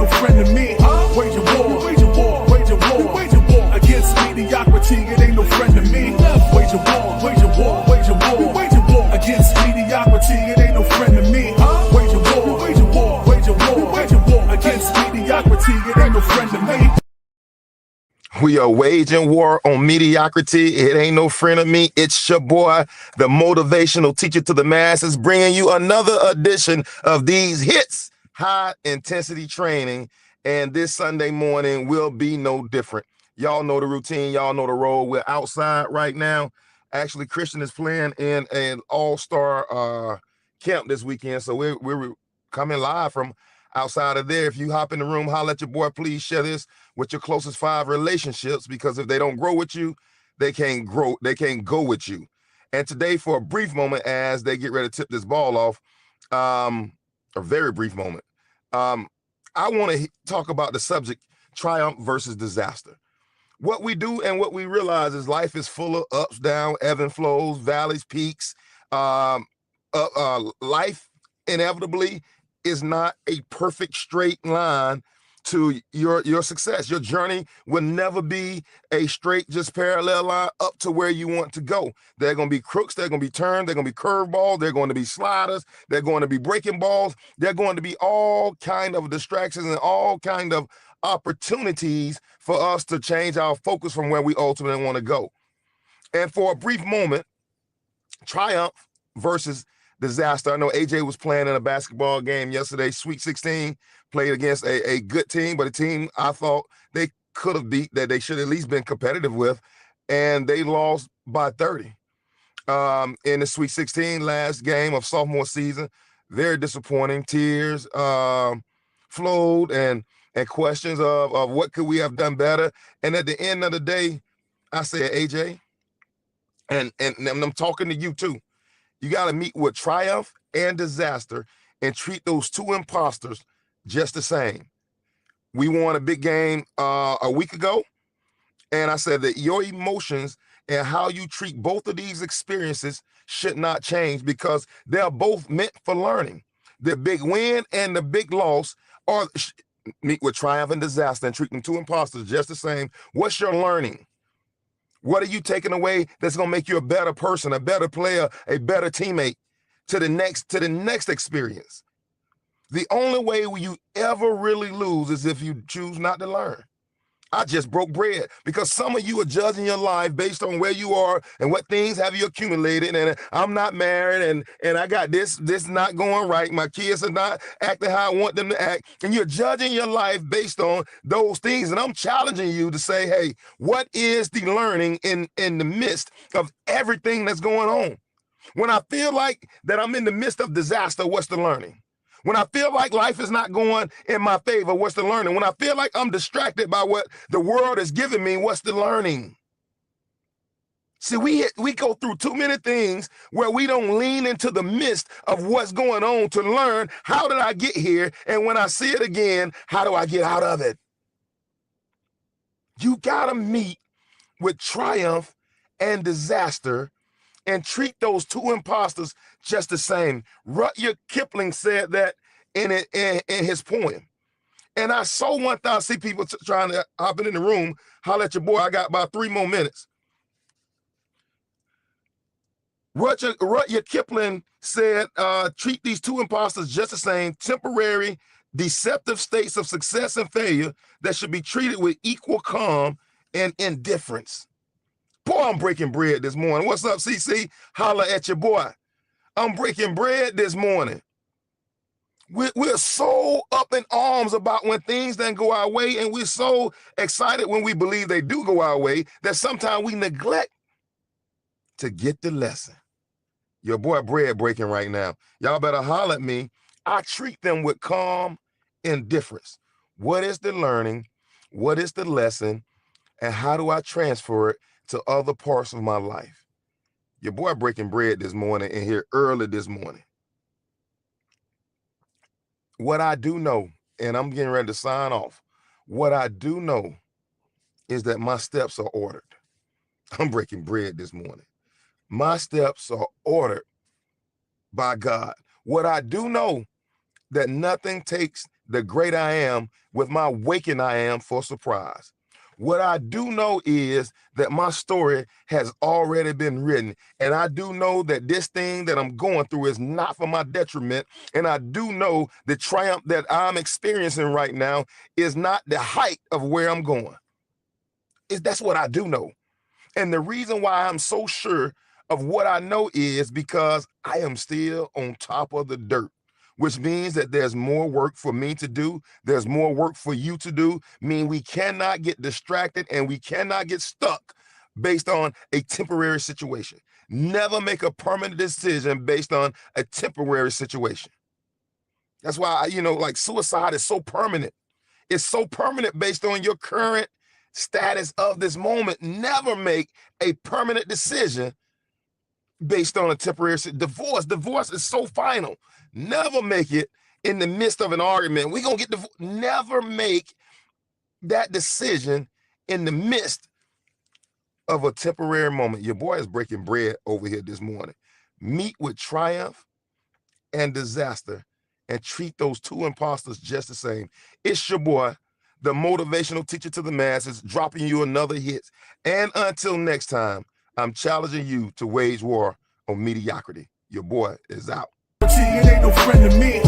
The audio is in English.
friend to me. Wage a war, wage a war, wage a war, wage a war against mediocrity. It ain't no friend to me. Wage a war, wage a war, wage a war, wage a war against mediocrity. It ain't no friend to me. Wage a war, wage a war, wage a war, wage a war against mediocrity. It ain't no friend to me. We are waging war on mediocrity. It ain't no friend of me. It's your boy, the motivational teacher to the masses, bringing you another edition of these hits, high intensity training. And this Sunday morning will be no different. Y'all know the routine. Y'all know the role. We're outside right now. Actually, Christian is playing in an all-star camp this weekend. So we're coming live from outside of there. If you hop in the room, holler at your boy, please share this with your closest 5 relationships, because if they don't grow with you, they can't go with you. And today, for a brief moment, as they get ready to tip this ball off, a very brief moment, I want to talk about the subject, triumph versus disaster. What we do and what we realize is life is full of ups, downs, ebb and flows, valleys, peaks. Life inevitably is not a perfect straight line to your success. Your journey will never be a straight, just parallel line up to where you want to go. There are going to be crooks, there are going to be turns, there are going to be curveballs, there are going to be sliders, there are going to be breaking balls, there are going to be all kind of distractions and all kind of opportunities for us to change our focus from where we ultimately want to go. And for a brief moment, triumph versus disaster. I know AJ was playing in a basketball game yesterday, Sweet 16, played against a good team, but a team I thought they could have beat, that they should at least been competitive with, and they lost by 30 in the Sweet 16 last game of sophomore season. Very disappointing. Tears flowed and questions of what could we have done better. And at the end of the day, I said, AJ, and I'm talking to you too, you got to meet with triumph and disaster and treat those two imposters just the same. We won a big game a week ago, and I said that your emotions and how you treat both of these experiences should not change, because they're both meant for learning. The big win and the big loss are meet with triumph and disaster and treat them two imposters just the same. What's your learning? What are you taking away that's going to make you a better person, a better player, a better teammate to the next experience? The only way you ever really lose is if you choose not to learn. I just broke bread, because some of you are judging your life based on where you are and what things have you accumulated. And I'm not married, and I got this not going right. My kids are not acting how I want them to act. And you're judging your life based on those things. And I'm challenging you to say, hey, what is the learning in the midst of everything that's going on? When I feel like that I'm in the midst of disaster, what's the learning? When I feel like life is not going in my favor, what's the learning? When I feel like I'm distracted by what the world is giving me, what's the learning? See, we go through too many things where we don't lean into the midst of what's going on to learn, how did I get here? And when I see it again, how do I get out of it? You gotta meet with triumph and disaster and treat those two imposters just the same. Rudyard Kipling said that in his poem. And I so want to see people trying to hop in the room, holler at your boy. I got about 3 more minutes. Rudyard Kipling said, treat these two imposters just the same, temporary, deceptive states of success and failure that should be treated with equal calm and indifference. Boy, I'm breaking bread this morning. What's up, CC? Holler at your boy. I'm breaking bread this morning. We're so up in arms about when things don't go our way, and we're so excited when we believe they do go our way, that sometimes we neglect to get the lesson. Your boy bread breaking right now. Y'all better holler at me. I treat them with calm indifference. What is the learning? What is the lesson? And how do I transfer it to other parts of my life? Your boy breaking bread this morning and here early this morning. What I do know, and I'm getting ready to sign off, what I do know is that my steps are ordered. I'm breaking bread this morning. My steps are ordered by God. What I do know, that nothing takes the great I am with my waking I am for surprise. What I do know is that my story has already been written. And I do know that this thing that I'm going through is not for my detriment. And I do know the triumph that I'm experiencing right now is not the height of where I'm going. That's what I do know. And the reason why I'm so sure of what I know is because I am still on top of the dirt, which means that there's more work for me to do. There's more work for you to do. Mean we cannot get distracted and we cannot get stuck based on a temporary situation. Never make a permanent decision based on a temporary situation. That's why, like suicide is so permanent. It's so permanent based on your current status of this moment. Never make a permanent decision based on a temporary divorce is so final. Never make it in the midst of an argument. We're gonna get divorced. Never make that decision in the midst of a temporary moment. Your boy is breaking bread over here this morning. Meet with triumph and disaster and treat those two imposters just the same. It's your boy, the motivational teacher to the masses, dropping you another hit. And until next time, I'm challenging you to wage war on mediocrity. Your boy is out. It ain't no friend to me.